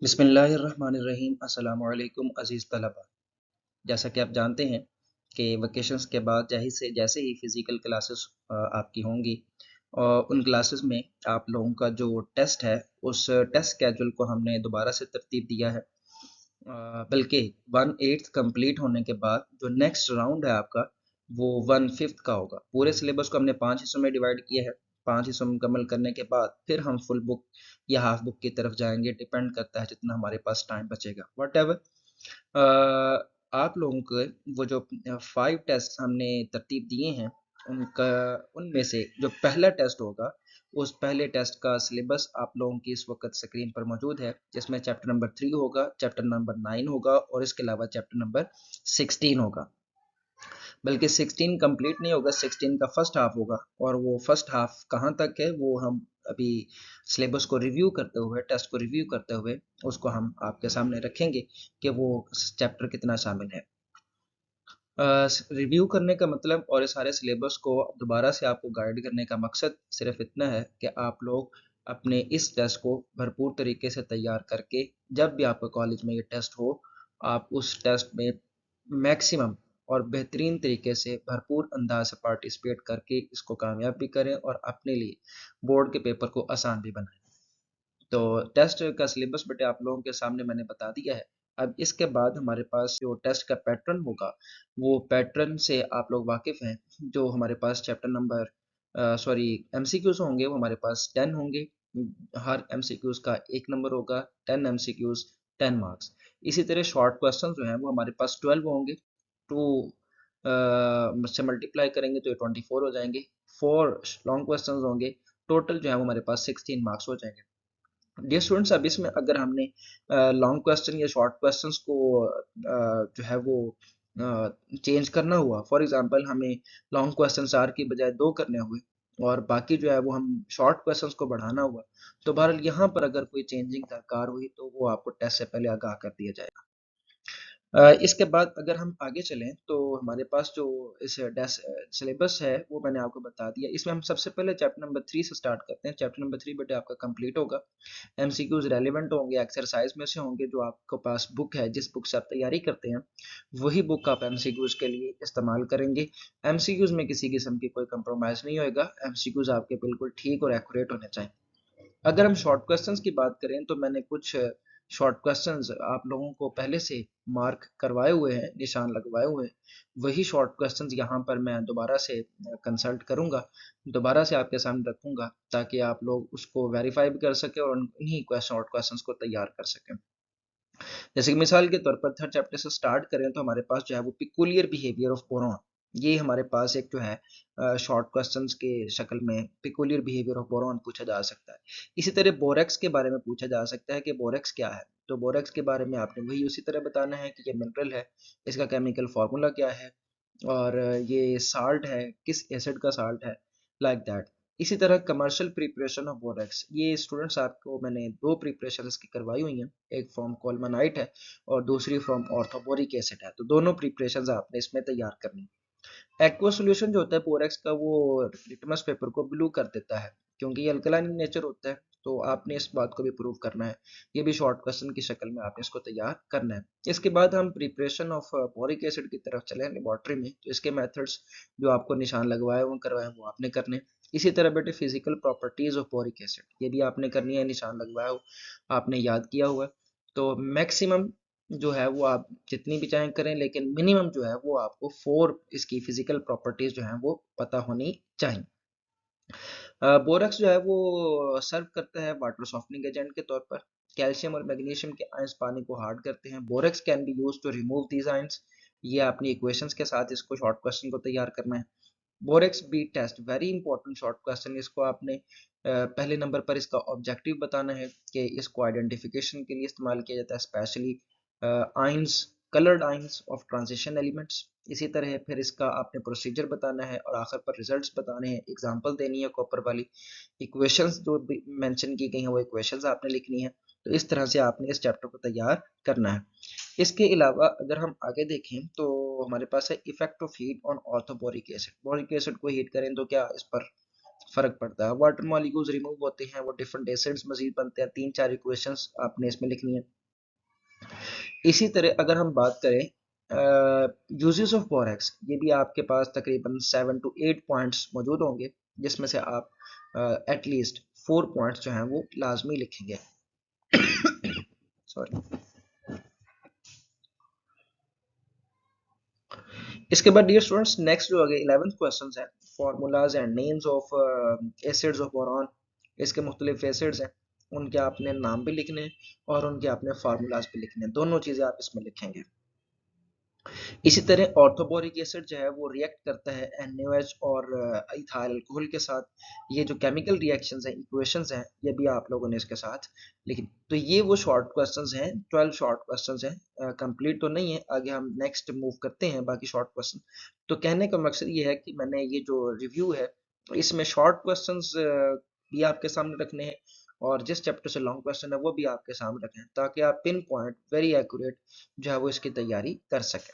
बिस्मिल्लाहिर्रहमानिर्रहीम अस्सलाम वालेकुम अज़ीज़ तलबा। जैसा कि आप जानते हैं कि वेकेशंस के बाद जैसे ही फ़िज़िकल क्लासेस आपकी होंगी और उन क्लासेस में आप लोगों का जो टेस्ट है उस टेस्ट स्केड्यूल को हमने दोबारा से तरतीब दिया है। बल्कि 1/8 कंप्लीट होने के बाद जो नेक्स्ट राउंड है आपका वो 1/5 का होगा। पूरे सिलेबस को हमने 5 हिस्सों में डिवाइड किया है। 5 हिस्सों में मुकम्मल करने के बाद फिर हम फुल बुक या हाफ बुक की तरफ जाएँगे, डिपेंड करता है जितना हमारे पास टाइम बचेगा। व्हाटएवर आप लोगों को वो जो 5 टेस्ट हमने तरतीब दिए हैं, उनका उनमें से जो पहला टेस्ट होगा, उस पहले टेस्ट का सिलेबस आप लोगों की इस वक़्त स्क्रीन पर मौजूद है, जिसमें चैप्टर नंबर 3 होगा, चैप्टर नंबर 9 होगा और इसके अलावा चैप्टर नंबर 16 होगा। बल्कि 16 कंप्लीट नहीं होगा, 16 का फर्स्ट हाफ होगा और वो फर्स्ट हाफ कहाँ तक है वो हम अभी सिलेबस को रिव्यू करते हुए, टेस्ट को रिव्यू करते हुए उसको हम आपके सामने रखेंगे कि वो चैप्टर कितना शामिल है। रिव्यू करने का मतलब और इस सारे सिलेबस को दोबारा से आपको गाइड करने का मकसद सिर्फ इतना है कि आप लोग अपने इस टेस्ट को भरपूर तरीके से तैयार करके जब भी आपका कॉलेज में ये टेस्ट हो, आप उस टेस्ट में मैक्सिमम और बेहतरीन तरीके से भरपूर अंदाज से पार्टिसिपेट करके इसको कामयाब भी करें और अपने लिए बोर्ड के पेपर को आसान भी बनाएं। तो टेस्ट का सिलेबस बेटे आप लोगों के सामने मैंने बता दिया है। अब इसके बाद हमारे पास जो टेस्ट का पैटर्न होगा, वो पैटर्न से आप लोग वाकिफ़ हैं। जो हमारे पास चैप्टर नंबर सॉरी एमसीक्यूज़ होंगे वो हमारे पास 10 होंगे। हर एमसीक्यूज़ का 1 नंबर होगा, 10 एमसीक्यूज़ 10 मार्क्स। इसी तरह शॉर्ट क्वेश्चन जो हैं वो हमारे पास 12 होंगे। 2 से मल्टीप्लाई करेंगे तो ये 24 हो जाएंगे। 4 लॉन्ग क्वेश्चन होंगे, टोटल जो है वो हमारे पास 16 मार्क्स हो जाएंगे। डियर स्टूडेंट्स, अब इसमें अगर हमने लॉन्ग क्वेश्चन या शॉर्ट क्वेश्चंस को जो है वो चेंज करना हुआ, फॉर एग्जांपल हमें लॉन्ग क्वेश्चन 4 की बजाय 2 करने हुए और बाकी जो है वो हम शॉर्ट क्वेश्चंस को बढ़ाना हुआ, तो बहरहाल यहाँ पर अगर कोई चेंजिंग दरकार हुई तो वो आपको टेस्ट से पहले आगाह कर दिया जाएगा। इसके बाद अगर हम आगे चलें तो हमारे पास जो इस सिलेबस है वो मैंने आपको बता दिया। इसमें हम सबसे पहले चैप्टर नंबर 3 से स्टार्ट करते हैं। चैप्टर नंबर 3 बेटे आपका कंप्लीट होगा। एमसीक्यूज रेलिवेंट होंगे, एक्सरसाइज में से होंगे। जो आपके पास बुक है, जिस बुक से आप तैयारी करते हैं, वही बुक आप एमसीक्यूज के लिए इस्तेमाल करेंगे। एमसीक्यूज में किसी किस्म की कोई कंप्रोमाइज़ नहीं होएगा। एमसीक्यूज आपके बिल्कुल ठीक और एक्यूरेट होने चाहिए। अगर हम शॉर्ट क्वेश्चंस की बात करें तो मैंने कुछ शॉर्ट क्वेश्चंस आप लोगों को पहले से मार्क करवाए हुए हैं, निशान लगवाए हुए हैं। वही शॉर्ट क्वेश्चंस यहाँ पर मैं दोबारा से कंसल्ट करूँगा, दोबारा से आपके सामने रखूँगा ताकि आप लोग उसको वेरीफाई भी कर सकें और उन्हीं शॉर्ट क्वेश्चंस को तैयार कर सकें। जैसे कि मिसाल के तौर पर थर्ड चैप्टर से स्टार्ट करें तो हमारे पास जो है वो पिकुलियर बिहेवियर ऑफ बोरॉन, ये हमारे पास एक जो है शॉर्ट क्वेश्चंस के शक्ल में पिकुलियर बिहेवियर ऑफ बोरॉन पूछा जा सकता है। इसी तरह बोरेक्स के बारे में पूछा जा सकता है कि बोरेक्स क्या है। तो बोरेक्स के बारे में आपने वही उसी तरह बताना है कि ये मिनरल है, इसका केमिकल फार्मूला क्या है और ये साल्ट है, किस एसिड का साल्ट है, लाइक दैट। इसी तरह कमर्शियल प्रिपरेशन ऑफ बोरेक्स, ये स्टूडेंट्स आपको मैंने दो प्रिपरेशन इसकी करवाई हुई हैं। एक फ्रॉम कोलमेनाइट है और दूसरी फ्रॉम ऑर्थोबोरिक एसिड है। तो दोनों प्रिपरेशन आपने इसमें तैयार करनी। एक्वा सॉल्यूशन जो होता है बोरेक्स का, वो लिटमस पेपर को ब्लू कर देता है क्योंकि ये अल्कलाइन नेचर होता है। तो आपने इस बात को भी प्रूव करना है। ये भी शॉर्ट क्वेश्चन की शक्ल में आपने इसको तैयार करना है। इसके बाद हम प्रिपरेशन ऑफ बोरिक एसिड की तरफ चले लेबोरेटरी में। तो इसके मेथड्स जो आपको निशान लगवाए वो करवाए वो आपने करने। इसी तरह बेटे physical properties of boric acid, ये भी आपने करनी है, निशान लगवाया हो, आपने याद किया हुआ है। तो मैक्सिमम जो है वो आप जितनी भी चाहें करें, लेकिन मिनिमम जो है वो आपको 4 इसकी फिजिकल प्रॉपर्टीज जो हैं वो पता होनी चाहिए। बोरक्स जो है वो सर्व करता है वाटर सॉफ्टनिंग एजेंट के तौर पर। कैल्शियम और मैग्नीशियम के आयंस पानी को हार्ड करते हैं। Borax can be use to remove these ions. ये अपनी इक्वेशंस के साथ इसको शॉर्ट क्वेश्चन को तैयार करना है। Borax bead test, very important short question. इसको आपने पहले नंबर पर इसका ऑब्जेक्टिव बताना है कि इसको आइडेंटिफिकेशन के लिए इस्तेमाल किया जाता है, specially ions, coloured ions of transition elements. इसी तरह फिर इसका आपने प्रोसीजर बताना है और आखिर पर रिजल्ट्स बताने हैं, एग्जांपल देनी है कॉपर वाली। इक्वेशंस जो मेंशन की गई हैं वो इक्वेशंस आपने लिखनी है। तो इस तरह से आपने इस चैप्टर को तैयार करना है। इसके अलावा अगर हम आगे देखें तो हमारे पास है effect of heat on orthoboric acid. Boric acid को हीट करें तो क्या इस पर फर्क पड़ता है। वाटर मॉलिक्यूल्स रिमूव होते हैं, वो डिफरेंट एसिड्स मजीद बनते हैं। 3-4 इक्वेशंस आपने इसमें लिखनी है। इसी तरह अगर हम बात करें यूजेस ऑफ बोरेक्स, ये भी आपके पास तकरीबन 7 to 8 पॉइंट्स मौजूद होंगे, जिसमें से आप एटलीस्ट 4 पॉइंट्स जो हैं वो लाजमी लिखेंगे। सॉरी। इसके बाद डियर स्टूडेंट्स, नेक्स्ट जो आगे 11th क्वेश्चन है, formulas and names of acids of boron. इसके मुख्तलिफ एसिड्स हैं, उनके आपने नाम भी लिखने हैं और उनके आपने फार्मूलाज भी लिखने हैं, दोनों चीज़ें आप इसमें लिखेंगे। इसी तरह ऑर्थोबोरिक एसिड जो है वो रिएक्ट करता है NaOH और इथाइल अल्कोहल के साथ। ये जो केमिकल रिएक्शंस हैं, इक्वेशंस हैं, ये भी आप लोगों ने इसके साथ लिखी। तो ये वो शॉर्ट क्वेश्चंस हैं, 12 शॉर्ट क्वेश्चंस हैं, कंप्लीट तो नहीं है, आगे हम नेक्स्ट मूव करते हैं बाकी शॉर्ट क्वेश्चन। तो कहने का मकसद ये है कि मैंने ये जो रिव्यू है इसमें शॉर्ट क्वेश्चंस भी आपके सामने रखने हैं और जिस चैप्टर से लॉन्ग क्वेश्चन है वो भी आपके सामने रखें, ताकि आप पिन पॉइंट वेरी एक्यूरेट जो है वो इसकी तैयारी कर सकें।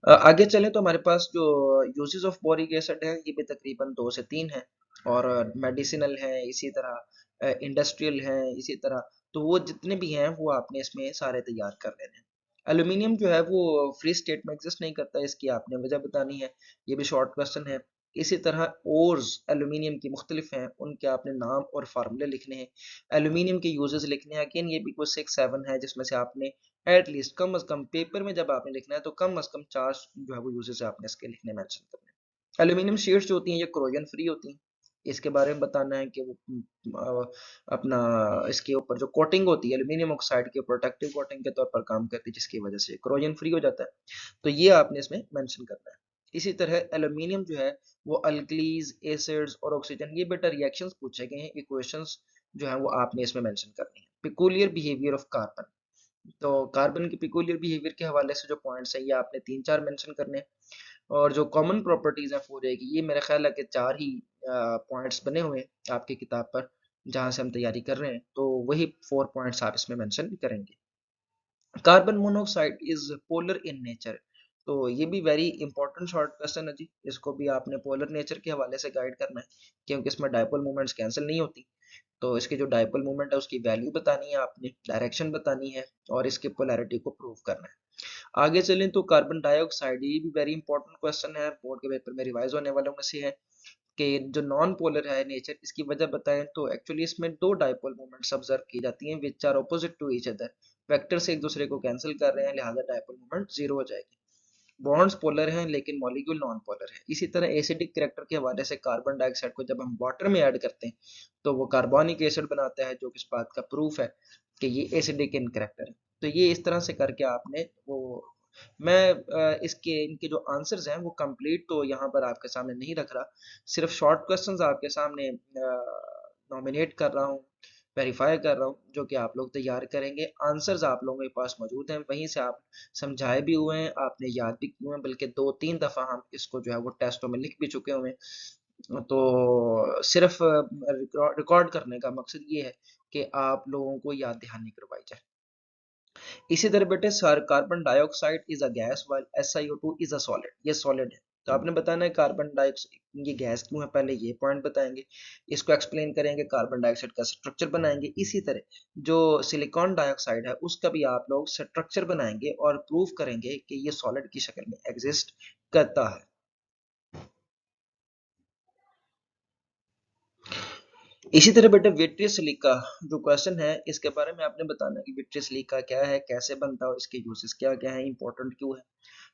आगे चलें तो हमारे पास जो यूजेस ऑफ बोरिक एसिड है ये भी तकरीबन 2 से 3 है और मेडिसिनल है, इसी तरह इंडस्ट्रियल है, इसी तरह। तो वो जितने भी हैं वो आपने इसमें सारे तैयार कर लेने हैं। एल्यूमिनियम जो है वो फ्री स्टेट में एग्जिस्ट नहीं करता, इसकी आपने वजह बतानी है, ये भी शॉर्ट क्वेश्चन है। इसी तरह ओर्स एल्यूमिनियम की मुख्तलिफ हैं, उनके आपने नाम और फार्मूले लिखने हैं, एल्यूमिनियम के यूजेस लिखने हैं। अगेन ये भी कुछ 6-7 है, जिसमें से आपने एटलीस्ट कम अज कम पेपर में जब आपने लिखना है तो कम अज कम 4 जो है वो यूजेस आपने इसके लिखने मेंशन करने हैं। एल्यूमिनियम शीट्स जो होती हैं ये क्रोजन फ्री होती हैं, इसके बारे में बताना है कि वो अपना इसके ऊपर जो कोटिंग होती है एल्यूमिनियम ऑक्साइड की प्रोटेक्टिव कोटिंग के तौर पर काम करती है, जिसकी वजह से क्रोजन फ्री हो जाता है। तो ये आपने इसमें मेंशन करना है। इसी तरह एल्यूमिनियम जो है वो अल्कलीज, एसिड्स और ऑक्सीजन, ये बेटा रिएक्शंस पूछे गए हैं, इक्वेशंस जो है वो आपने इसमें मेंशन करनी है। पिकुलियर बिहेवियर ऑफ कार्बन, तो कार्बन के पिकुलियर बिहेवियर के हवाले से जो पॉइंट्स हैं ये आपने 3-4 मेंशन करने हैं। और जो कॉमन प्रॉपर्टीज हैं पूरे की, ये मेरा ख्याल है कि 4 ही पॉइंट्स बने हुए हैं आपकी किताब पर जहां से हम तैयारी कर रहे हैं, तो वही 4 पॉइंट्स आप इसमें मेंशन करेंगे। Carbon monoxide is polar in nature, तो ये भी वेरी इंपॉर्टेंट शॉर्ट क्वेश्चन है जी, इसको भी आपने पोलर नेचर के हवाले से गाइड करना है, क्योंकि इसमें डायपोल मूवमेंट्स कैंसिल नहीं होती। तो इसकी जो डायपोल मूवमेंट है उसकी वैल्यू बतानी है आपने, डायरेक्शन बतानी है और इसकी पोलैरिटी को प्रूव करना है। आगे चलें तो कार्बन डाइऑक्साइड, ये भी वेरी इंपॉर्टेंट क्वेश्चन है, बोर्ड के पेपर में रिवाइज होने वालों में से है कि जो नॉन पोलर है नेचर, इसकी वजह बताएं तो एक्चुअली इसमें 2 डाइपोल मोमेंट्स ऑब्जर्व की जाती हैं which are opposite to each other. Vector से एक दूसरे को कैंसिल कर रहे हैं, लिहाजा डाइपोल मोमेंट जीरो हो जाएगी। बॉन्ड्स पोलर हैं लेकिन मॉलिक्यूल नॉन पोलर है। इसी तरह एसिडिक कैरेक्टर के हवाले से कार्बन डाइऑक्साइड को जब हम वाटर में ऐड करते हैं तो वो कार्बोनिक एसिड बनाता है, जो कि इस बात का प्रूफ है कि ये एसिडिक इन कैरेक्टर है। तो ये इस तरह से करके आपने वो, मैं इसके इनके जो आंसर्स हैं वो कंप्लीट तो यहाँ पर आपके सामने नहीं रख रहा, सिर्फ शॉर्ट क्वेश्चंस आपके सामने नॉमिनेट कर रहा हूँ, वेरीफाई कर रहा हूँ, जो कि आप लोग तैयार करेंगे। आंसर्स आप लोगों के पास मौजूद हैं, वहीं से आप समझाए भी हुए हैं, आपने याद भी किए हैं, बल्कि 2-3 दफ़ा हम इसको जो है वो टेस्टों में लिख भी चुके हुए हैं। तो सिर्फ रिकॉर्ड करने का मकसद ये है कि आप लोगों को याद दहानी करवाई जाए। इसी तरह बेटे sir, carbon dioxide is a gas while SiO2 is a solid, ये सॉलिड है। तो आपने बताना है कार्बन डाइऑक्साइड ये गैस क्यों है, पहले ये पॉइंट बताएंगे, इसको एक्सप्लेन करेंगे, कार्बन डाइऑक्साइड का स्ट्रक्चर बनाएंगे। इसी तरह जो सिलिकॉन डाइऑक्साइड है उसका भी आप लोग स्ट्रक्चर बनाएंगे और प्रूव करेंगे कि ये सॉलिड की शक्ल में एग्जिस्ट करता है। इसी तरह बेटा विट्रियस सिलिका जो क्वेश्चन है, इसके बारे में आपने बताना है कि विट्रियस सिलिका क्या है, कैसे बनता है और इसके यूजेस क्या क्या है, इंपॉर्टेंट क्यों है।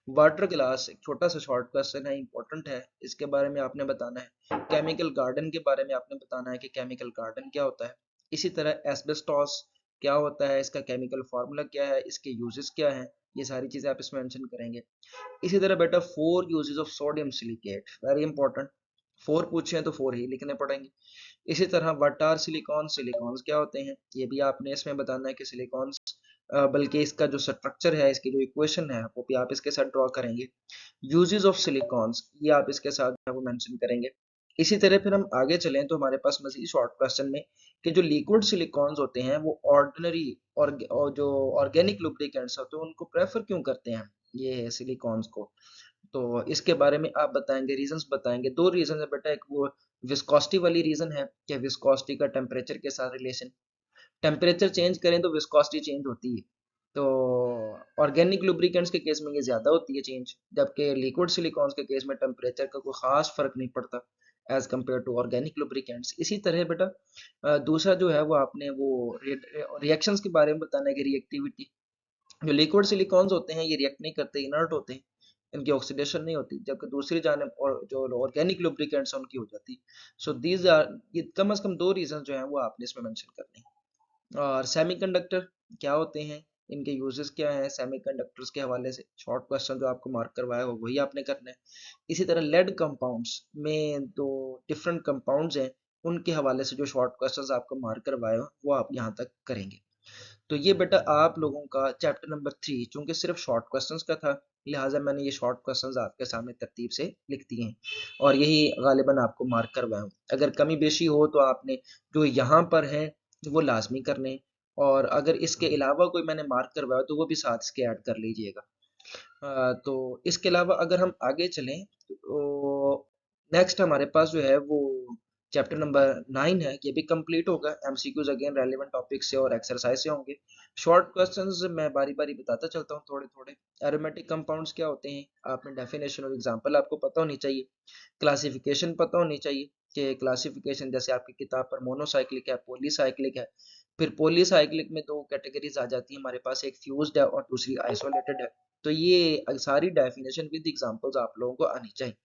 वाटर ग्लास एक छोटा सा शॉर्ट क्वेश्चन है, इंपॉर्टेंट है, इसके बारे में आपने बताना है। केमिकल गार्डन के बारे में आपने बताना है कि केमिकल गार्डन क्या होता है। इसी तरह एस्बेस्टॉस क्या होता है, इसका केमिकल फार्मूला क्या है, इसके यूजेस क्या हैं, ये सारी चीजें आप इसमें मेंशन करेंगे। इसी तरह बेटा 4 uses of sodium silicate, very important, 4 पूछे हैं तो 4 ही लिखने पड़ेंगे। इसी तरह व्हाट आर सिलिकॉन, सिलिकॉन्स क्या होते हैं, ये भी आपने इसमें बताना है कि सिलिकॉन्स, बल्कि इसका जो स्ट्रक्चर है, इसकी जो इक्वेशन है वो भी आप इसके साथ ड्रॉ करेंगे। यूजेस ऑफ सिलिकॉन्स ये आप इसके साथ वो मेंशन करेंगे। इसी तरह फिर हम आगे चलें तो हमारे पास मजीद शॉर्ट क्वेश्चन में कि जो लिक्विड सिलिकॉन्स होते हैं वो ऑर्डिनरी और जो ऑर्गेनिक लुब्रिकेंट्स होते हैं उनको प्रेफर क्यों करते हैं ये सिलिकॉन्स को। तो इसके बारे में आप बताएंगे, रीजंस बताएंगे। दो रीजन है बेटा, एक वो विस्कोसिटी वाली रीजन है कि विस्कोसिटी का टेम्परेचर के साथ रिलेशन, टेम्परेचर चेंज करें तो विस्कोसिटी चेंज होती है। तो ऑर्गेनिक लुब्रिकेंट्स के केस में ये ज़्यादा होती है चेंज, जबकि लिक्विड सिलिकॉन्स के केस में टेम्परेचर का कोई ख़ास फ़र्क नहीं पड़ता as compared to organic lubricants. इसी तरह बेटा दूसरा जो है वो आपने वो रिएक्शंस के बारे में बताना है कि रिएक्टिविटी, जो लिक्विड सिलिकॉन्स होते हैं ये रिएक्ट नहीं करते, इनर्ट होते हैं, इनकी ऑक्सीडेशन नहीं होती, जबकि दूसरी जानब और जो ऑर्गेनिक लुब्रिकेंट्स हैं उनकी हो जाती। सो दीज आर, ये कम से कम दो रीजन जो हैं वो आपने इसमें मेंशन करने हैं। और सेमीकंडक्टर क्या होते हैं, इनके यूजेस क्या हैं, सेमीकंडक्टर्स के हवाले से शॉर्ट क्वेश्चन जो आपको मार्क करवाया हो वही आपने करना है। इसी तरह लेड कंपाउंड्स में दो डिफरेंट कंपाउंड्स हैं, उनके हवाले से जो शॉर्ट क्वेश्चंस आपको मार्क करवाए हो वो आप यहाँ तक करेंगे। तो ये बेटा आप लोगों का चैप्टर नंबर 3, चूंकि सिर्फ शॉर्ट क्वेश्चंस का था, लिहाजा मैंने ये शॉर्ट क्वेश्चंस आपके सामने तरतीब से लिख दिए हैं और यही गालिबन आपको मार्क करवाया हूँ। अगर कमी बेशी हो तो आपने जो यहाँ पर है वो लाजमी करने, और अगर इसके अलावा कोई मैंने मार्क करवाया तो वो भी साथ इसके ऐड कर लीजिएगा। तो इसके अलावा अगर हम आगे चलें तो नेक्स्ट हमारे पास जो है वो चैप्टर नंबर 9 है, ये भी कंप्लीट होगा। एमसीक्यूज अगेन रेलेवेंट टॉपिक से और एक्सरसाइज से होंगे। शॉर्ट क्वेश्चंस मैं बारी बारी बताता चलता हूँ थोड़े थोड़े। एरोमेटिक कंपाउंड्स क्या होते हैं, आपने डेफिनेशन और एग्जांपल आपको पता होनी चाहिए। क्लासिफिकेशन पता होनी चाहिए कि क्लासिफिकेशन जैसे आपकी किताब पर मोनोसाइक्लिक है, पॉलीसाइक्लिक है। फिर पॉलीसाइक्लिक में दो कैटेगरीज आ जाती है हमारे पास, एक फ्यूज्ड है और दूसरी आइसोलेटेड है। तो ये सारी डेफिनेशन विद एग्जांपल्स आप लोगों को आनी चाहिए।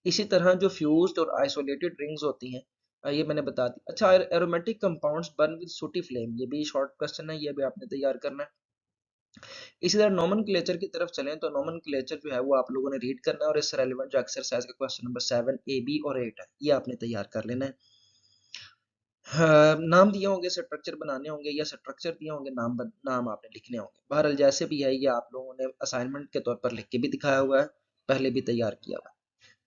इसी तरह जो फ्यूज्ड और आइसोलेटेड रिंग्स होती हैं, ये मैंने बता दी। अच्छा, एरोमेटिक कंपाउंड्स बर्न विद सूटी फ्लेम, ये भी शॉर्ट क्वेश्चन है, ये भी आपने तैयार करना है। इसी तरह नोमेनक्लेचर की तरफ चलें तो नोमेनक्लेचर जो है वो आप लोगों ने रीड करना है, और इससे रेलेवेंट जो एक्सरसाइज का क्वेश्चन नंबर 7 ए बी और 8 है ये आपने तैयार कर लेना है। हाँ, नाम दिए होंगे, स्ट्रक्चर बनाने होंगे, या स्ट्रक्चर दिए होंगे, नाम आपने लिखने होंगे। बहरहाल जैसे भी है ये आप लोगों ने असाइनमेंट के तौर पर लिख के भी दिखाया हुआ है, पहले भी तैयार किया हुआ है।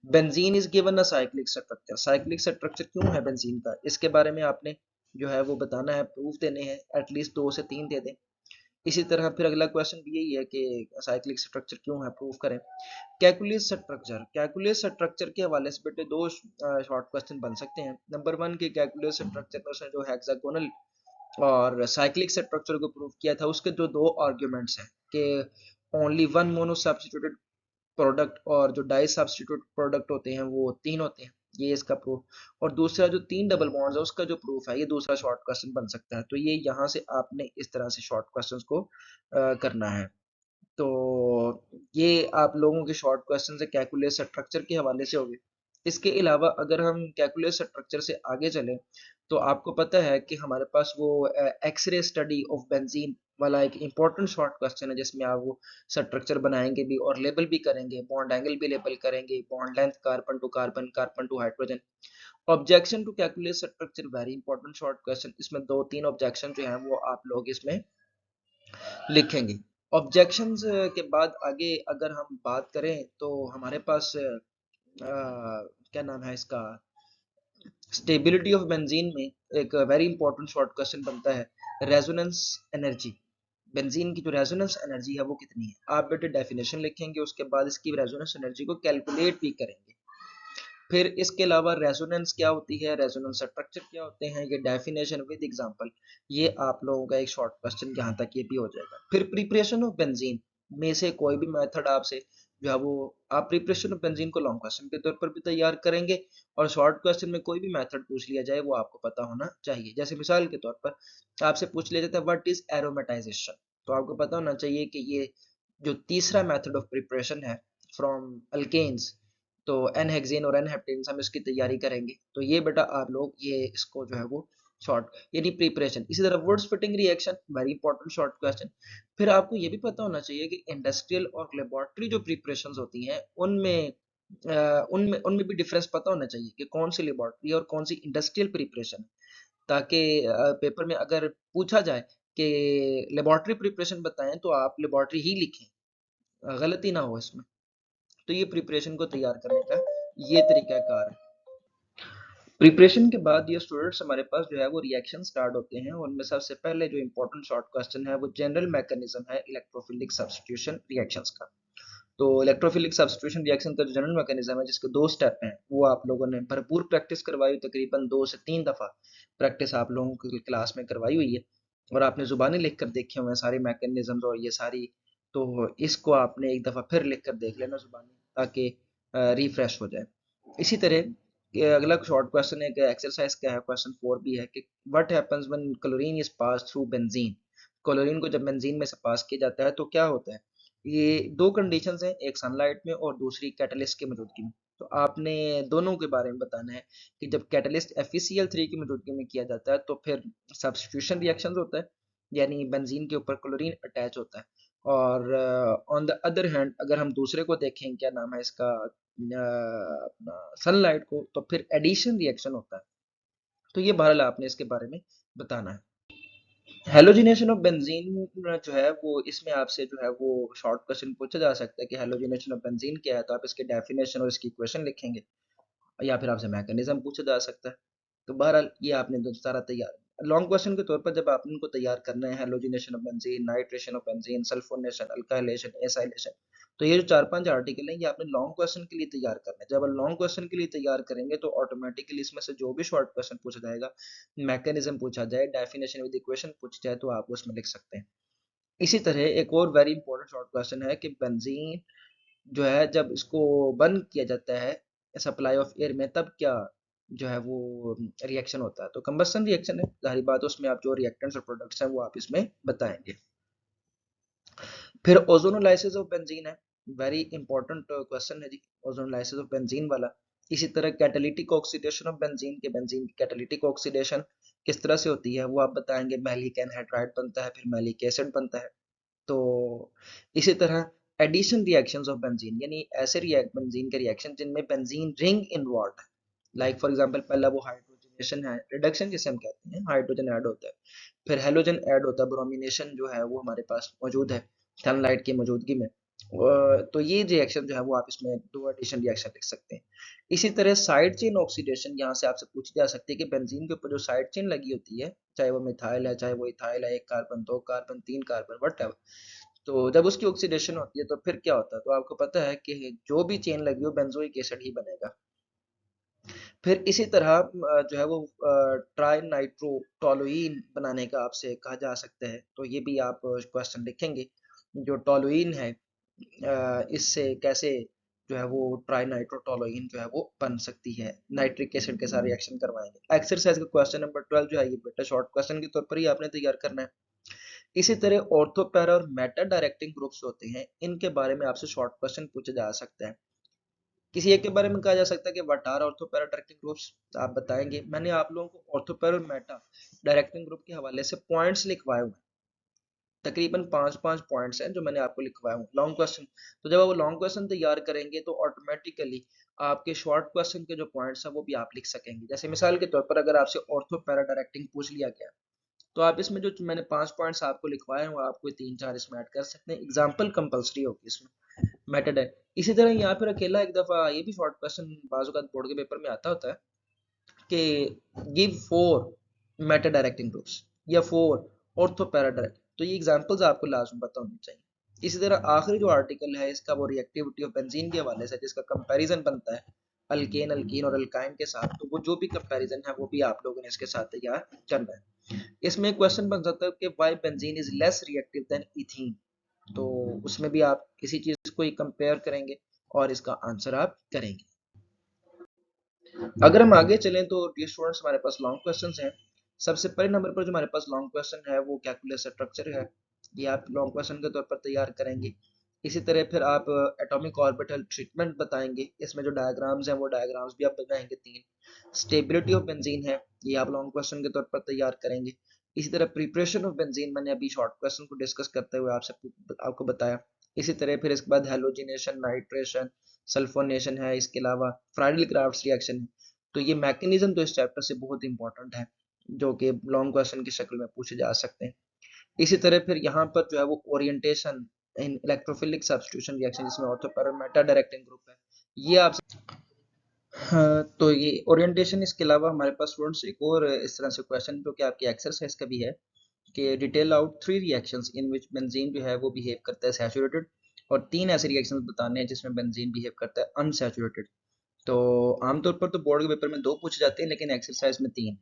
Benzene is given a cyclic structure, cyclic structure क्यों है बेंजीन का, इसके बारे में आपने जो है वो बताना है, प्रूफ देने हैं, एटलीस्ट 2 से 3 दे दें। इसी तरह फिर अगला क्वेश्चन भी यही है कि साइक्लिक स्ट्रक्चर क्यों है, प्रूफ करें। कैलकुलस स्ट्रक्चर, कैलकुलस स्ट्रक्चर के हवाले से बेटे दो शॉर्ट क्वेश्चन बन सकते हैं। नंबर 1 के कैलकुलस स्ट्रक्चर में उसने जो हेक्सागोनल और साइक्लिक स्ट्रक्चर को प्रूव किया था, उसके जो दो आर्ग्यूमेंट्स हैं कि only one mono substituted product और जो डाई सब्स्टिट्यूट प्रोडक्ट होते हैं वो 3 होते हैं, ये इसका प्रूफ। और दूसरा जो 3 डबल बॉन्ड्स है उसका जो प्रूफ है, ये दूसरा शॉर्ट क्वेश्चन बन सकता है। तो ये यहाँ से आपने इस तरह से शॉर्ट क्वेश्चंस को करना है। तो ये आप लोगों के शॉर्ट क्वेश्चन है कैलकुलस स्ट्रक्चर के हवाले से हो गए। इसके अलावा अगर हम कैलकुलस स्ट्रक्चर से आगे चलें तो आपको पता है कि हमारे पास वो एक्सरे स्टडी ऑफ बेंजीन वाला एक इंपॉर्टेंट शॉर्ट क्वेश्चन है, जिसमें आप वो स्ट्रक्चर बनाएंगे भी और लेबल भी करेंगे, बॉन्ड एंगल भी लेबल करेंगे, bond length carbon to carbon, carbon to hydrogen. Objection to calculus structure very important short question, इसमें 2-3 ऑब्जेक्शन जो है वो आप लोग इसमें लिखेंगे। ऑब्जेक्शंस के बाद आगे अगर हम बात करें तो हमारे पास क्या नाम है इसका, स्टेबिलिटी ऑफ बेंजीन में एक वेरी इंपॉर्टेंट शॉर्ट क्वेश्चन बनता है, रेजोनेंस एनर्जी। बेंजीन की जो रेजोनेंस एनर्जी है वो कितनी है, आप बेटे डेफिनेशन लिखेंगे, उसके बाद इसकी रेजोनेंस एनर्जी को कैलकुलेट भी करेंगे। फिर इसके अलावा रेजोनेंस क्या होती है, रेजोनेंस स्ट्रक्चर क्या होते हैं, ये डेफिनेशन विद एग्जांपल, ये आप लोगों का एक शॉर्ट क्वेश्चन यहाँ तक ये भी हो जाएगा। फिर प्रिपरेशन ऑफ बेंजीन में से कोई भी मेथड आपसे जो है वो, आप प्रिपरेशन ऑफ बेंजीन को लॉन्ग क्वेश्चन के तौर पर भी तैयार करेंगे, और शॉर्ट क्वेश्चन में कोई भी मेथड पूछ लिया जाए वो आपको पता होना चाहिए। जैसे मिसाल के तौर पर आपसे पूछ लिया जाता है व्हाट इज एरोमेटाइजेशन, तो आपको पता होना चाहिए कि ये जो तीसरा मेथड ऑफ प्रिपरेशन है फ्रॉम अल्केन्स, तो एन हेक्सेन और एन हेप्टेन्स हम इसकी तैयारी करेंगे। तो ये बेटा आप लोग ये इसको जो है वो शॉर्ट यानी प्रिपरेशन। इसी तरह words fitting reaction very important short question. फिर आपको ये भी पता होना चाहिए कि इंडस्ट्रियल और लेबोरेटरी जो प्रिपरेशन होती हैं उनमें उनमें उनमें भी डिफरेंस पता होना चाहिए कि कौन सी लेबोरेटरी और कौन सी इंडस्ट्रियल प्रिपरेशन, ताकि पेपर में अगर पूछा जाए कि लेबोरेटरी प्रिपरेशन बताएं तो आप लेबोरेटरी ही लिखें, गलती ना हो इसमें। तो ये प्रिपरेशन को तैयार करने का ये तरीका कार है। प्रिपरेशन के बाद ये स्टूडेंट्स हमारे पास जो है वो रिएक्शन स्टार्ट होते हैं, उनमें सबसे पहले जो इंपॉर्टेंट शॉर्ट क्वेश्चन है वो जनरल मैकेनिज्म है इलेक्ट्रोफिलिक सब्स्टिट्यूशन रिएक्शंस का। तो इलेक्ट्रोफिलिक सब्स्टिट्यूशन रिएक्शन का जो जनरल मैकेनिज्म है जिसके 2 स्टेप हैं वो आप लोगों ने भरपूर प्रैक्टिस करवाई, तकरीबन 2 से 3 दफ़ा प्रैक्टिस आप लोगों की क्लास में करवाई हुई है और आपने ज़ुबानी लिख कर देखे हुए हैं सारे मैकेनिज्म्स और ये सारी। तो इसको आपने एक दफ़ा फिर लिख कर देख लेना ज़ुबानी, ताकि रिफ्रेश हो जाए। इसी तरह अगला शॉर्ट क्वेश्चन है कि एक्सरसाइज का है, क्वेश्चन 4 भी है कि what happens when chlorine is pass through benzene. Chlorine को जब बेंजीन में से पास किया जाता है तो क्या होता है। ये दो कंडीशंस हैं, एक सनलाइट में और दूसरी कैटलिस्ट की मौजूदगी में। तो आपने दोनों के बारे में बताना है कि जब कैटलिस्ट FeCl3 की मौजूदगी में किया जाता है तो फिर सब्स्टिट्यूशन रिएक्शन होता है, यानी बेंजीन के ऊपर क्लोरीन अटैच होता है। और ऑन द अदर हैंड अगर हम दूसरे को देखें, क्या नाम है इसका, सनलाइट को, तो फिर एडिशन रिएक्शन होता है। तो ये बहरहाल आपने इसके बारे में बताना है। हेलोजिनेशन ऑफ बेंजीन जो है वो इसमें आपसे जो है वो शॉर्ट क्वेश्चन पूछा जा सकता है कि हेलोजिनेशन ऑफ बेंजीन क्या है, तो आप इसके डेफिनेशन और इसकी इक्वेशन लिखेंगे, या फिर आपसे मैकेनिज्म पूछा जा सकता है। तो बहरहाल ये आपने जो सारा तैयार लॉन्ग क्वेश्चन के तौर पर जब आप इनको तैयार करना है, halogenation of benzene, nitration of benzene, sulphonation, alkylation, acylation, तो ये जो 4-5 आर्टिकल हैं ये आपने लॉन्ग क्वेश्चन के लिए तैयार करना है। जब आप लॉन्ग क्वेश्चन के लिए तैयार करेंगे तो ऑटोमेटिकली इसमें से जो भी शॉर्ट क्वेश्चन पूछा जाएगा, मैकेनिज्म पूछा जाए, डेफिनेशन विद इक्वेशन पूछी जाए, तो आप उसमें लिख सकते हैं। इसी तरह एक और वेरी इंपॉर्टेंट शॉर्ट क्वेश्चन है कि बेंजीन जो है जब इसको बर्न किया जाता है सप्लाई ऑफ एयर में, तब क्या जो है वो रिएक्शन होता है। तो कंबस्शन रिएक्शन है, जाहिर बात है उसमें आप जो रिएक्टेंट्स और प्रोडक्ट्स हैं वो आप इसमें बताएंगे। फिर ओजोनोलाइसिस ऑफ बेंजीन है, वेरी इंपॉर्टेंट क्वेश्चन है जी, ओजोनोलाइसिस ऑफ बेंजीन वाला। इसी तरह कैटालिटिक ऑक्सीडेशन ऑफ बेंजीन के बेंजीन की कैटालिटिक ऑक्सीडेशन किस तरह से होती है वो आप बताएंगे। मैलिक एनहाइड्राइड बनता है, फिर मैलिक एसिड बनता है। तो इसी तरह एडिशन रिएक्शंस ऑफ बेंजीन, यानी ऐसे रिएक्ट बेंजीन के रिएक्शन जिनमें बेंजीन रिंग इन्वॉल्व है। लाइक फॉर एग्जांपल पहला वो हाइड्रोजनेशन है, रिडक्शन जिसे हम कहते हैं, हाइड्रोजन ऐड होता है, फिर हेलोजन ऐड होता है, ब्रोमिनेशन जो है वो हमारे पास मौजूद है सनलाइट की मौजूदगी में। तो ये रिएक्शन जो है वो आप इसमें दो एडिशन रिएक्शन लिख सकते हैं। इसी तरह साइड चेन ऑक्सीडेशन यहाँ से आपसे पूछी जा सकती है कि बेंजीन के ऊपर जो साइड चेन लगी होती है, चाहे वो मिथाइल है, चाहे वो इथाइल है, 1 कार्बन, 2 कार्बन, 3 कार्बन, वट, तो जब उसकी ऑक्सीडेशन होती है तो फिर क्या होता है, तो आपको पता है कि जो भी चेन लगी हो बेंजोइक एसिड ही बनेगा। फिर इसी तरह जो है वो ट्राई नाइट्रोटोलुइन बनाने का आपसे कहा जा सकता है, तो ये भी आप क्वेश्चन लिखेंगे। जो टोलुइन है इससे कैसे जो है वो ट्राई नाइट्रोटोलुइन जो है वो बन सकती है, नाइट्रिक एसिड के साथ रिएक्शन करवाएंगे। एक्सरसाइज का क्वेश्चन नंबर 12 जो है ये बेटा शॉर्ट क्वेश्चन के तौर पर ही आपने तैयार करना है। इसी तरह ऑर्थो पैरा और मेटा डायरेक्टिंग ग्रुप्स होते हैं, इनके बारे में आपसे शॉर्ट क्वेश्चन पूछा जा सकता है। किसी एक के बारे में कहा जा सकता है कि what are ortho para directing groups, आप बताएंगे। मैंने आप लोगों को ऑर्थो पैरा और मेटा डायरेक्टिंग ग्रुप के हवाले से पॉइंट्स लिखवाए हुए हैं, तकरीबन 5-5 पॉइंट्स हैं जो मैंने आपको लिखवाए हुए लॉन्ग क्वेश्चन। तो जब आप लॉन्ग क्वेश्चन तैयार करेंगे तो ऑटोमेटिकली आपके शॉर्ट क्वेश्चन के जो पॉइंट्स हैं वो भी आप लिख सकेंगे। जैसे मिसाल के तौर पर अगर आपसे ऑर्थो पैरा डायरेक्टिंग पूछ लिया गया, तो आप इसमें जो मैंने 5 पॉइंट्स आपको लिखवाए हैं वो आप कोई 3-4 इसमें ऐड कर सकते हैं। एग्जाम्पल कंपलसरी होगी इसमें, मेथड है। इसी तरह यहाँ पर अकेला एक दफा ये भी शॉर्ट क्वेश्चन बाज़ बोर्ड के पेपर में आता होता है कि गिव 4 मेटा डायरेक्टिंग ग्रुप्स या 4 ऑर्थो पैरा डायरेक्ट, तो ये एग्जांपल्स आपको लाजमी पता होनी चाहिए। इसी तरह आखिरी जो आर्टिकल है इसका वो रिएक्टिविटी ऑफ बेंजीन के हवाले से, जिसका कंपैरिजन बनता है अल्केन, अल्कीन और अल्काइन के साथ, तो वो जो भी कंपैरिजन है वो भी आप लोगों ने इसके साथ तैयार करना है। इसमें क्वेश्चन बन सकता है कि why benzene is less reactive than ethene, तो उसमें भी आप किसी चीज को ही कंपेयर करेंगे और इसका आंसर आप करेंगे। अगर हम आगे चलें तो डियर स्टूडेंट्स हमारे पास लॉन्ग क्वेश्चंस हैं। सबसे पहले नंबर पर जो हमारे पास लॉन्ग क्वेश्चन है वो कैलकुलस स्ट्रक्चर है, ये आप लॉन्ग क्वेश्चन के तौर पर तैयार करेंगे। इसी तरह फिर आप एटॉमिक ऑर्बिटल ट्रीटमेंट बताएंगे, इसमें जो डायग्राम्स हैं वो डायग्राम्स भी आप बनाएंगे 3। स्टेबिलिटी ऑफ बेंजीन है, ये आप लॉन्ग क्वेश्चन के तौर पर तैयार करेंगे। इसी तरह प्रिपरेशन ऑफ बेंजीन मैंने अभी शॉर्ट क्वेश्चन को डिस्कस करते हुए आपको बताया। इसी तरह फिर इसके बाद हेलोजिनेशन, नाइट्रेशन, सल्फोनेशन है, इसके अलावा फ्राइडल क्राफ्ट्स रिएक्शन है। तो ये मैकेनिज्म तो इस चैप्टर से बहुत इंपॉर्टेंट है जो कि लॉन्ग क्वेश्चन की शक्ल में पूछे जा सकते हैं। इसी तरह फिर यहाँ पर जो है वो orientation in electrophilic substitution reaction जिसमें ortho para meta directing group है, ये आप। हाँ, तो ये ओरिएंटेशन, इसके अलावा हमारे पास स्टूडेंट्स एक और इस तरह से क्वेश्चन जो कि आपकी एक्सरसाइज का भी है कि detail out 3 reactions in which benzene जो है वो बिहेव करता है सैचुरेटेड और 3 ऐसे रिएक्शंस बताने हैं जिसमें बेंजीन बिहेव करता है अनसैचुरेटेड। तो आमतौर पर तो बोर्ड के पेपर में 2 पूछे जाते हैं, लेकिन एक्सरसाइज में 3।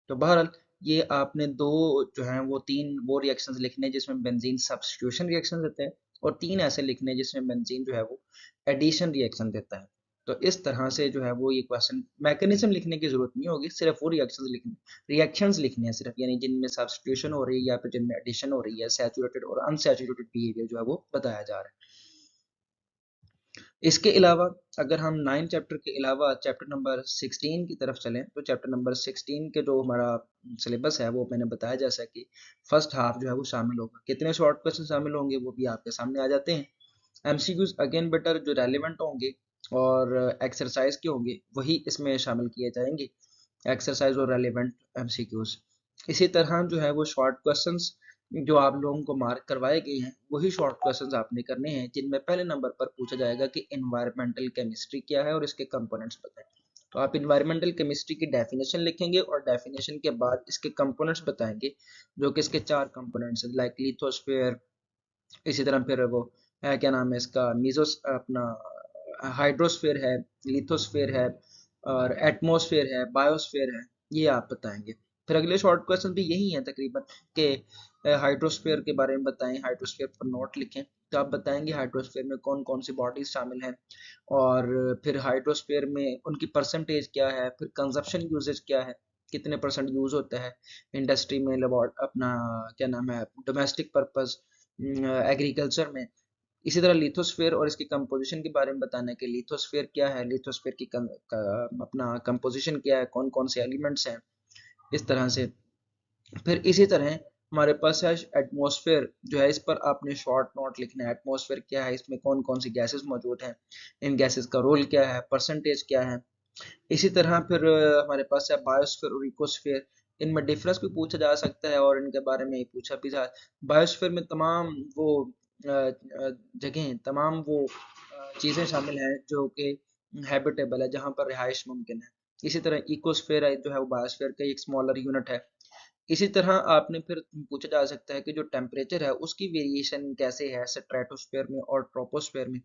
तो बहरहाल ये आपने 2 जो हैं वो 3 वो रिएक्शंस लिखने हैं जिसमें बेंजीन सब्स्टिट्यूशन रिएक्शन देते हैं, और 3 ऐसे लिखने हैं जिसमें बेंजीन जो है वो एडिशन रिएक्शन देता है। तो इस तरह से जो है वो ये क्वेश्चन मैकेनिज्म लिखने की जरूरत नहीं होगी, सिर्फ वो रिएक्शंस लिखने हैं सिर्फ, यानी जिनमें सब्स्टिट्यूशन हो रही है या फिर जिनमें एडिशन हो रही है, सैचुरेटेड और अनसैचुरेटेड बिहेवियर जो है वो बताया जा रहा है। इसके अलावा अगर हम 9 चैप्टर के अलावा चैप्टर नंबर 16 की तरफ चलें, तो चैप्टर नंबर 16 के जो हमारा सिलेबस है वो मैंने बताया जैसा कि फर्स्ट हाफ जो है वो शामिल होगा। कितने शॉर्ट क्वेश्चन शामिल होंगे वो भी आपके सामने आ जाते हैं। एमसीक्यूज अगेन बेटर जो रेलिवेंट होंगे और एक्सरसाइज के होंगे वही इसमें शामिल किए जाएंगे, एक्सरसाइज और रेलिवेंट एमसीक्यूज। इसी तरह जो है वो शॉर्ट क्वेश्चंस जो आप लोगों को मार्क करवाए गए हैं वही शॉर्ट क्वेश्चंस आपने करने हैं, जिनमें पहले नंबर पर पूछा जाएगा कि इन्वायरमेंटल केमिस्ट्री क्या है और इसके कंपोनेंट्स बताएं। तो आप इन्वायरमेंटल केमिस्ट्री की डेफिनेशन लिखेंगे और डेफिनेशन के बाद इसके कंपोनेंट्स बताएंगे, जो कि इसके 4 कंपोनेंट्स हैं, लाइक लिथोस्फेयर, इसी तरह फिर वो क्या नाम है इसका, मीजोस अपना हाइड्रोस्फेयर है, लिथोस्फेयर है, और एटमॉस्फेयर है, बायोस्फेयर है, ये आप बताएंगे। फिर अगले शॉर्ट क्वेश्चन भी यही है तकरीबन कि हाइड्रोस्फेयर के बारे में बताएं, हाइड्रोस्फेयर पर नोट लिखें। तो आप बताएंगे हाइड्रोस्फेयर में कौन कौन सी बॉडीज शामिल हैं, और फिर हाइड्रोस्फेयर में उनकी परसेंटेज क्या है, फिर कंजप्शन यूजेज क्या है, कितने परसेंट यूज होता है इंडस्ट्री में, अपना क्या नाम है डोमेस्टिक पर्पस, एग्रीकल्चर में। इसी तरह लिथोस्फेयर और इसकी कंपोजिशन के बारे में बताना है कि लिथोस्फेयर क्या है, लिथोस्फेयर की अपना कंपोजिशन क्या है, कौन कौन से एलिमेंट्स हैं, इस तरह से। फिर इसी तरह हमारे पास है एटमॉस्फेयर जो है, इस पर आपने शॉर्ट नोट लिखना है, एटमॉस्फेयर क्या है, इसमें कौन कौन सी गैसेस मौजूद हैं, इन गैसेस का रोल क्या है, परसेंटेज क्या है। इसी तरह फिर हमारे पास है बायोस्फीयर और इकोस्फीयर, इनमें डिफरेंस भी पूछा जा सकता है और इनके बारे में पूछा भी जा। बायोस्फीयर में तमाम वो जगह, तमाम वो चीज़ें शामिल हैं जो कि हैबिटेबल है, जहाँ पर रिहाइश मुमकिन है। इसी तरह इकोस्फीयर है जो है वो बायोस्फीयर का एक स्मॉलर यूनिट है। इसी तरह आपने फिर पूछा जा सकता है कि जो टेम्परेचर है उसकी वेरिएशन कैसे है स्ट्रेटोस्फेयर में और ट्रोपोस्फेयर में।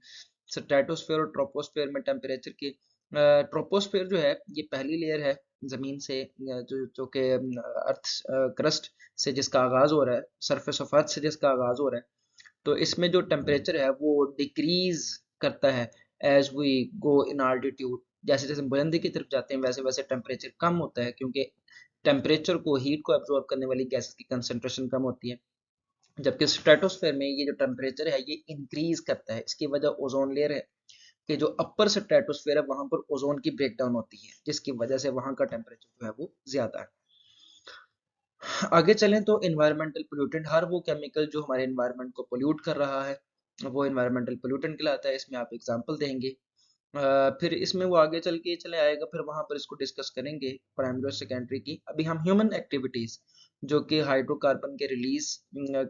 स्ट्रेटोस्फेयर और ट्रोपोस्फेयर में टेम्परेचर की, ट्रोपोस्फेयर जो है ये पहली लेयर है जमीन से, जो जो कि अर्थ क्रस्ट से जिसका आगाज हो रहा है, सरफेस ऑफ अर्थ से जिसका आगाज हो रहा है। तो इसमें जो टेम्परेचर है वो डिक्रीज करता है as we go in altitude. जैसे जैसे बुलंदी की तरफ जाते हैं वैसे वैसे टेम्परेचर कम होता है, क्योंकि टेम्परेचर को, हीट को एब्जॉर्ब करने वाली गैसेस की कंसंट्रेशन कम होती है। जबकि स्ट्रेटोस्फेयर में ये जो टेम्परेचर है ये इंक्रीज करता है। इसकी वजह ओजोन लेयर है कि जो अपर स्ट्रेटोस्फेयर है वहां पर ओजोन की ब्रेकडाउन होती है, जिसकी वजह से वहां का टेम्परेचर जो है वो ज्यादा है। आगे चलें तो इन्वायरमेंटल पोल्यूटेंट, हर वो केमिकल जो हमारे इन्वायरमेंट को पोल्यूट कर रहा है वो इन्वायरमेंटल पोल्यूटेंट कहलाता है। इसमें आप एग्जांपल देंगे, फिर इसमें वो आगे चल के चले आएगा, फिर वहां पर इसको डिस्कस करेंगे प्राइमरी और सेकेंडरी की। अभी हम ह्यूमन एक्टिविटीज जो कि हाइड्रोकार्बन के रिलीज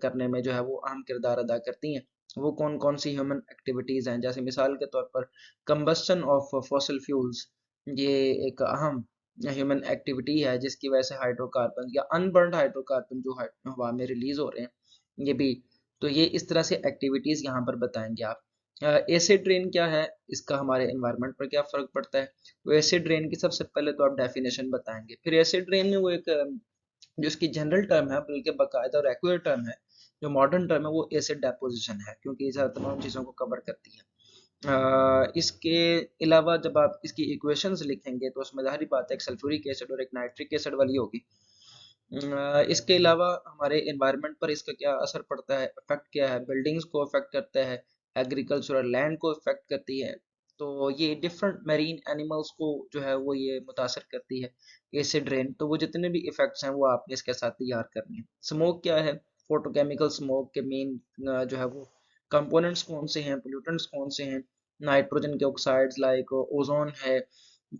करने में जो है वो अहम किरदार अदा करती हैं, वो कौन कौन सी ह्यूमन एक्टिविटीज हैं। जैसे मिसाल के तौर पर कंबस्टन ऑफ फॉसिल फ्यूल्स, ये एक अहम ह्यूमन एक्टिविटी है जिसकी वजह से हाइड्रोकार्बन या अनबर्न्ड हाइड्रोकार्बन जो हवा में रिलीज हो रहे हैं ये भी। तो ये इस तरह से एक्टिविटीज यहाँ पर बताएंगे आप। एसिड रेन क्या है, इसका हमारे एनवायरनमेंट पर क्या फ़र्क पड़ता है। तो एसिड रेन की सबसे पहले तो आप डेफिनेशन बताएंगे। फिर एसिड रेन में वो एक जो इसकी जनरल टर्म है बल्कि बाकायदा और एक्यूरेट टर्म है, जो मॉडर्न टर्म है वो एसिड डेपोजिशन है, क्योंकि ये तमाम चीज़ों को कवर करती है। इसके अलावा जब आप इसकी इक्वेशंस लिखेंगे तो उसमें ज़ाहिर बात है एक सल्फ्यूरिक एसिड और एक नाइट्रिक एसिड वाली होगी। इसके अलावा हमारे एनवायरनमेंट पर इसका क्या असर पड़ता है, इफेक्ट क्या है, बिल्डिंग्स को इफेक्ट करता है, एग्रीकल्चरल लैंड को इफेक्ट करती है। तो ये डिफरेंट मेरीन एनिमल्स को जो है वो ये मुतासर करती है एसिड रेन। तो वो जितने भी इफेक्ट्स हैं वो आपने इसके साथ तैयार करने हैं। स्मोक क्या है, फोटोकेमिकल स्मोक के मेन जो है वो कंपोनेंट्स कौन से हैं, पोल्यूटेंट्स कौन से हैं, नाइट्रोजन के ऑक्साइड्स लाइक ओजोन है।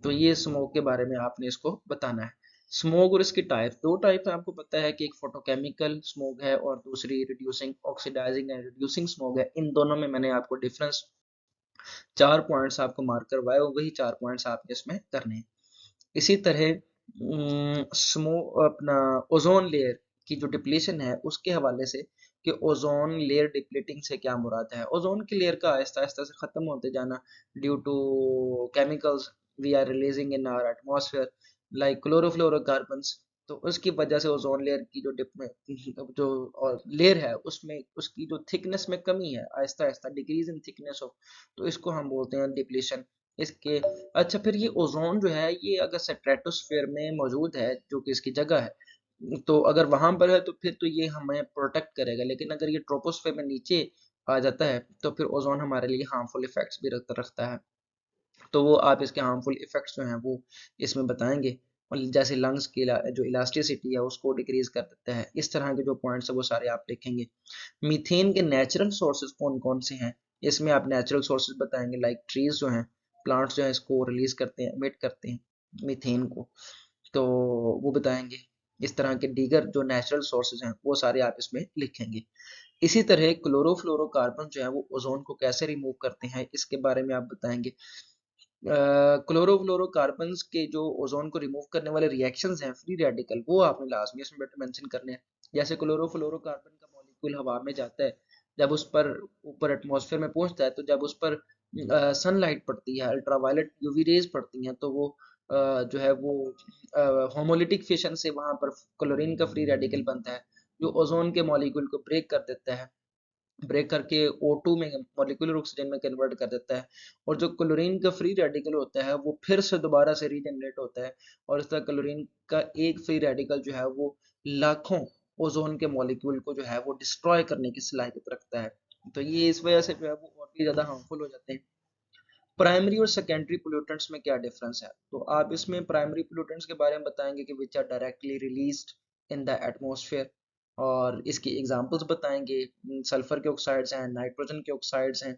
तो ये स्मोक के बारे में आपने इसको बताना है। स्मोक और इसकी टाइप, दो टाइप है आपको पता है कि एक फोटोकेमिकल स्मोक है और दूसरी reducing oxidising and reducing smoke है। इन दोनों में मैंने आपको डिफरेंस 4 पॉइंट्स आपको मार्क करवाए और वही 4 पॉइंट्स आपने इसमें करने हैं। इसी तरह स्मो अपना ओजोन लेयर, की जो डिप्लीशन है उसके हवाले से कि ओजोन लेयर डिप्लीटिंग से क्या मुराद है। ओजोन की लेयर का आहिस्ता आहिस्ता से ख़त्म होते जाना due to chemicals we are releasing in our atmosphere like chlorofluorocarbons. तो उसकी वजह से ओजोन लेयर की जो लेयर है उसमें उसकी जो थिकनेस में कमी है, Aahista Aahista decrease in thickness of, तो इसको हम बोलते हैं डिप्लीशन। इसके अच्छा, फिर ये ओजोन जो है ये अगर स्ट्रेटोस्फेयर में मौजूद है जो कि इसकी जगह है, तो अगर वहां पर है तो फिर तो ये हमें प्रोटेक्ट करेगा, लेकिन अगर ये ट्रोपोस्फेयर में नीचे आ जाता है तो फिर ओजोन हमारे लिए हार्मफुल इफेक्ट्स भी रखता है। तो वो आप इसके हार्मफुल इफेक्ट्स जो हैं वो इसमें बताएंगे, और जैसे लंग्स की जो इलास्टिसिटी है उसको डिक्रीज कर देता है। इस तरह के जो पॉइंट्स है वो सारे आप लिखेंगे। मीथेन के नेचुरल सोर्सेज कौन कौन से हैं, इसमें आप नेचुरल सोर्सेज बताएंगे, लाइक ट्रीज जो हैं, प्लांट्स जो है इसको रिलीज करते हैं, एमिट करते हैं मीथेन को, तो वो बताएंगे। इस तरह के दीगर जो नेचुरल सोर्सेज हैं वो सारे आप इसमें लिखेंगे। इसी तरह क्लोरोफ्लोरोकार्बन जो है वो ओजोन को कैसे रिमूव करते हैं इसके बारे में आप बताएंगे। क्लोरोफ्लोरोकार्बन्स के जो ओजोन को रिमूव करने वाले रिएक्शंस हैं, फ्री रेडिकल, वो आपने लाजमी इसमें बेटा मेंशन करने हैं। जैसे क्लोरोफ्लोरोकार्बन का मॉलिक्यूल हवा में जाता है, जब उस पर ऊपर एटमॉस्फेयर में पहुंचता है, तो जब उस पर सनलाइट पड़ती है, अल्ट्रावायलेट यूवी रेज पड़ती हैं, तो वो जो है वो होमोलिटिक फिशन से वहां पर क्लोरीन का फ्री रेडिकल बनता है, जो ओजोन के मॉलिक्यूल को ब्रेक कर देता है, ब्रेक करके O2 में मॉलिक्यूलर ऑक्सीजन में कन्वर्ट कर देता है। और जो क्लोरीन का फ्री रेडिकल होता है वो फिर से दोबारा से रीजनरेट होता है, और इस तरह क्लोरीन का एक फ्री रेडिकल जो है वो लाखों ओजोन के मॉलिक्यूल को जो है वो डिस्ट्रॉय करने की सलाहियत रखता है। तो ये इस वजह से जो है वो और भी ज्यादा हार्मफुल हो जाते हैं। प्राइमरी और सेकेंडरी पोल्यूटेंट्स में क्या डिफरेंस है, तो आप इसमें प्राइमरी पोल्यूटेंट्स के बारे में बताएंगे कि which are directly released in the atmosphere, और इसकी एग्जांपल्स बताएंगे। सल्फर के ऑक्साइड्स हैं, नाइट्रोजन के ऑक्साइड्स हैं,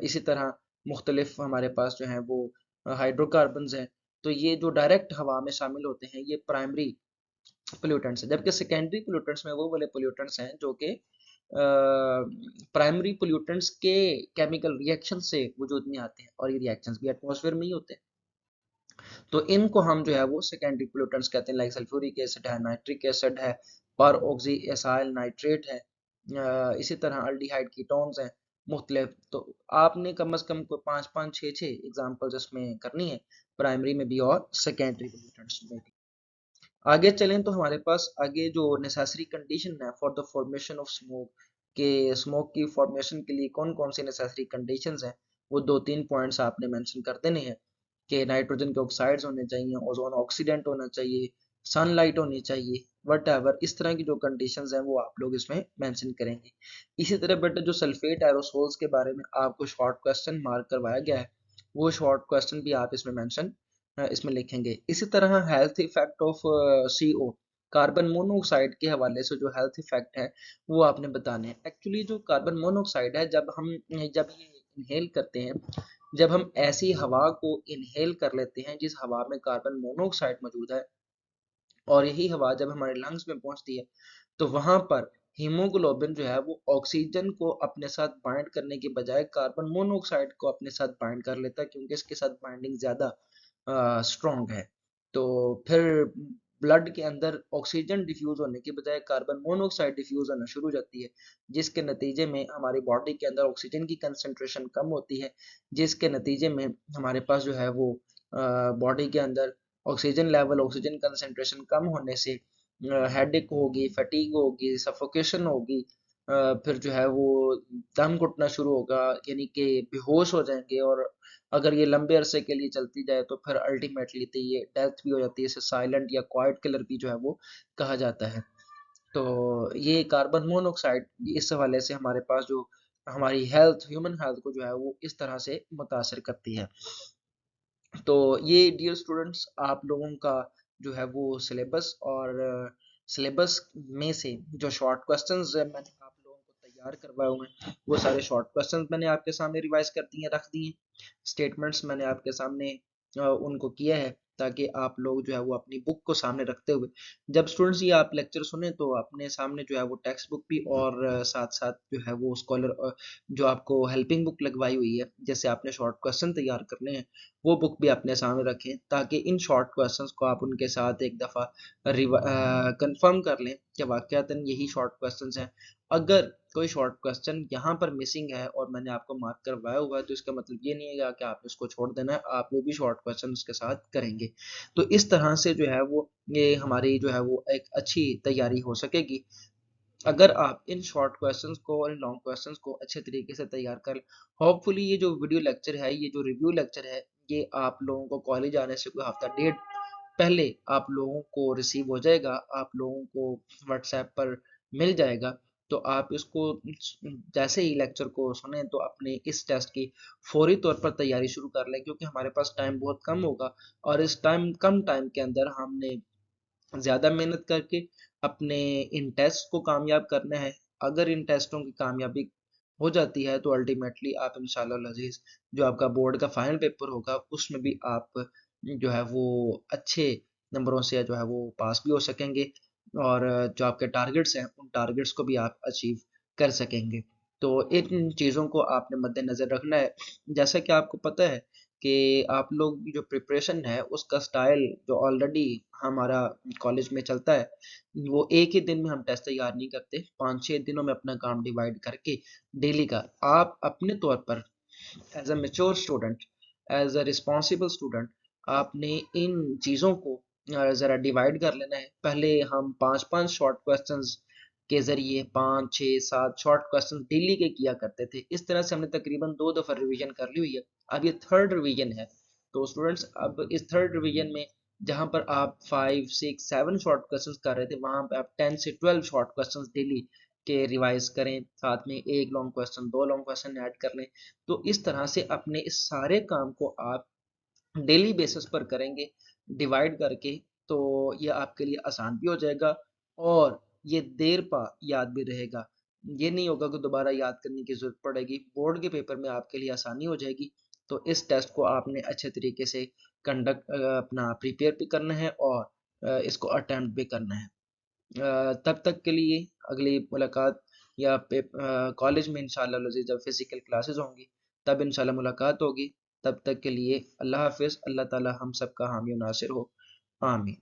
इसी तरह मुख्तलिफ हमारे पास जो हैं वो हाइड्रोकार्बन्स हैं। तो ये जो डायरेक्ट हवा में शामिल होते हैं ये प्राइमरी पोल्यूटेंट्स है, जबकि सेकेंडरी पोल्यूटेंट्स में वो वाले पोल्यूटेंट्स हैं जो कि प्राइमरी पोल्यूटेंट्स के केमिकल रिएक्शन से वजूद में आते हैं, और ये रिएक्शंस भी एटमॉस्फेयर में ही होते हैं। तो इनको हम जो है वो सेकेंडरी पोल्यूटेंट्स कहते हैं, लाइक सल्फ्यूरिक एसिड है, नाइट्रिक एसिड है, पर ऑक्सी एसाइल नाइट्रेट है, इसी तरह अल्डिहाइड कीटोन्स हैं मुख्तलिफ। तो आपने कम से कम कोई 5 5 6 6 एग्जाम्पल्स इसमें करनी है, प्राइमरी में भी और सेकेंडरी पोल्यूटेंट्स में भी। आगे चलें तो हमारे पास आगे जो नेसेसरी कंडीशन है for the formation of smoke, के स्मोक की फॉर्मेशन के लिए कौन कौन सी नेसेसरी कंडीशंस हैं, वो 2 3 पॉइंट्स आपने मेंशन कर देने हैं कि नाइट्रोजन के ऑक्साइड्स होने चाहिए, ओजोन ऑक्सीडेंट होना चाहिए, सनलाइट होनी चाहिए, वट एवर इस तरह की जो कंडीशंस हैं वो आप लोग इसमें मेंशन करेंगे। इसी तरह बेटा जो सल्फेट एरोसोल्स के बारे में आपको शॉर्ट क्वेश्चन मार्क करवाया गया है, वो शॉर्ट क्वेश्चन भी आप इसमें मेंशन इसमें लिखेंगे। इसी तरह health effect of CO, carbon monoxide के हवाले से जो हेल्थ इफेक्ट है वो आपने बताने हैं। एक्चुअली जो कार्बन मोनोऑक्साइड है, जब ये इनहेल करते हैं, जब हम ऐसी हवा को इनहेल कर लेते हैं जिस हवा में कार्बन मोनोऑक्साइड मौजूद है, और यही हवा जब हमारे लंग्स में पहुंचती है, तो वहां पर हीमोग्लोबिन जो है वो ऑक्सीजन को अपने साथ बाइंड करने के बजाय कार्बन मोनोऑक्साइड को अपने साथ बाइंड कर लेता है, क्योंकि इसके साथ बाइंडिंग ज्यादा स्ट्रॉन्ग है। तो फिर ब्लड के अंदर ऑक्सीजन डिफ्यूज होने के बजाय कार्बन मोनोऑक्साइड डिफ्यूज होना शुरू हो जाती है, जिसके नतीजे में हमारी बॉडी के अंदर ऑक्सीजन की कंसंट्रेशन कम होती है, जिसके नतीजे में हमारे पास जो है वो बॉडी के अंदर ऑक्सीजन लेवल, ऑक्सीजन कंसंट्रेशन कम होने से हेडेक होगी, फटीग होगी, सफोकेशन होगी, फिर जो है वो दम घुटना शुरू होगा, यानी कि बेहोश हो जाएंगे, और अगर ये लंबे अरसे के लिए चलती जाए तो फिर अल्टीमेटली तो ये डेथ भी हो जाती है। इसे साइलेंट या क्वाइट किलर भी जो है वो कहा जाता है। तो ये कार्बन मोनोऑक्साइड इस हवाले से हमारे पास जो हमारी हेल्थ, ह्यूमन हेल्थ को जो है वो इस तरह से मुतासर करती है। तो ये डियर स्टूडेंट्स आप लोगों का जो है वो सिलेबस, और सिलेबस में से जो शॉर्ट क्वेश्चंस मैंने आप लोगों को तैयार करवाए हुए हैं, वो सारे शॉर्ट क्वेश्चंस मैंने आपके सामने रिवाइज कर दिए, रख दिए। स्टेटमेंट्स मैंने आपके सामने उनको किया है। ताकि आप लोग जो है वो अपनी बुक को सामने रखते हुए जब स्टूडेंट्स ये आप लेक्चर सुने तो अपने सामने जो है वो टेक्स्ट बुक भी और साथ-साथ जो है वो स्कॉलर जो आपको हेल्पिंग बुक लगवाई हुई है, जैसे आपने शॉर्ट क्वेश्चन तैयार करने हैं, वो बुक भी अपने सामने रखें ताकि इन शॉर्ट क्वेश्चंस को आप उनके साथ एक दफ़ा कंफर्म कर लें कि वाक़यातन यही शॉर्ट क्वेश्चंस हैं। अगर कोई शॉर्ट क्वेश्चन यहाँ पर मिसिंग है और मैंने आपको मार्क करवाया हुआ है तो इसका मतलब ये नहीं है कि आपने उसको छोड़ देना है, आप वो भी शॉर्ट क्वेश्चन उसके साथ करेंगे। तो इस तरह से जो है वो ये हमारी जो है वो एक अच्छी तैयारी हो सकेगी। अगर आप इन शॉर्ट क्वेश्चंस को और इन लॉन्ग क्वेश्चंस को अच्छे तरीके से तैयार कर होपफुली ये जो वीडियो लेक्चर है, ये जो रिव्यू लेक्चर है, ये आप लोगों को कॉलेज आने से कोई हफ्ता डेढ़ पहले आप लोगों को रिसीव हो जाएगा, आप लोगों को व्हाट्सएप पर मिल जाएगा। तो आप इसको जैसे ही लेक्चर को सुने तो अपने इस टेस्ट की फौरी तौर पर तैयारी शुरू कर लें क्योंकि हमारे पास टाइम बहुत कम होगा और इस कम टाइम के अंदर हमने ज़्यादा मेहनत करके अपने इन टेस्ट को कामयाब करना है। अगर इन टेस्टों की कामयाबी हो जाती है तो अल्टीमेटली आप इंशाअल्लाह अज़ीज़ जो आपका बोर्ड का फाइनल पेपर होगा उसमें भी आप जो है वो अच्छे नंबरों से जो है वो पास भी हो सकेंगे और जो आपके टारगेट्स हैं उन टारगेट्स को भी आप अचीव कर सकेंगे। तो इन चीज़ों को आपने मद्देनज़र रखना है। जैसा कि आपको पता है कि आप लोग की जो प्रिपरेशन है उसका स्टाइल जो ऑलरेडी हमारा कॉलेज में चलता है, वो एक ही दिन में हम टेस्ट तैयार नहीं करते, 5-6 दिनों में अपना काम डिवाइड करके डेली का आप अपने तौर पर as a mature student, as a responsible student आपने इन चीज़ों को ज़रा डिवाइड कर लेना है। पहले हम 5-5 शॉर्ट क्वेश्चंस के ज़रिए 5, 6, 7 शॉर्ट क्वेश्चंस डेली के किया करते थे। इस तरह से हमने तकरीबन 2 दफ़ा रिवीजन कर ली हुई है। अब ये थर्ड रिवीजन है। तो स्टूडेंट्स अब इस थर्ड रिवीजन में जहाँ पर आप 5, 6, 7 शॉर्ट क्वेश्चंस कर रहे थे, वहाँ पे आप 10 से 12 शॉर्ट क्वेश्चंस डेली के रिवाइज़ करें। साथ में 1 long question, 2 long question add कर लें। तो इस तरह से अपने इस सारे काम को आप डेली बेसिस पर करेंगे डिवाइड करके तो ये आपके लिए आसान भी हो जाएगा और ये देर पा याद भी रहेगा। ये नहीं होगा कि दोबारा याद करने की ज़रूरत पड़ेगी। बोर्ड के पेपर में आपके लिए आसानी हो जाएगी। तो इस टेस्ट को आपने अच्छे तरीके से अपना प्रिपेयर भी करना है और इसको अटेम्प्ट भी करना है। तब तक के लिए अगली मुलाकात या कॉलेज में इंशाल्लाह अज़ीज़ जब फिज़िकल क्लासेस होंगी तब इंशाल्लाह मुलाकात होगी। तब तक के लिए अल्लाह हाफ़िज़। अल्लाह ताला हम सबका हामी और नासिर हो। आमीन।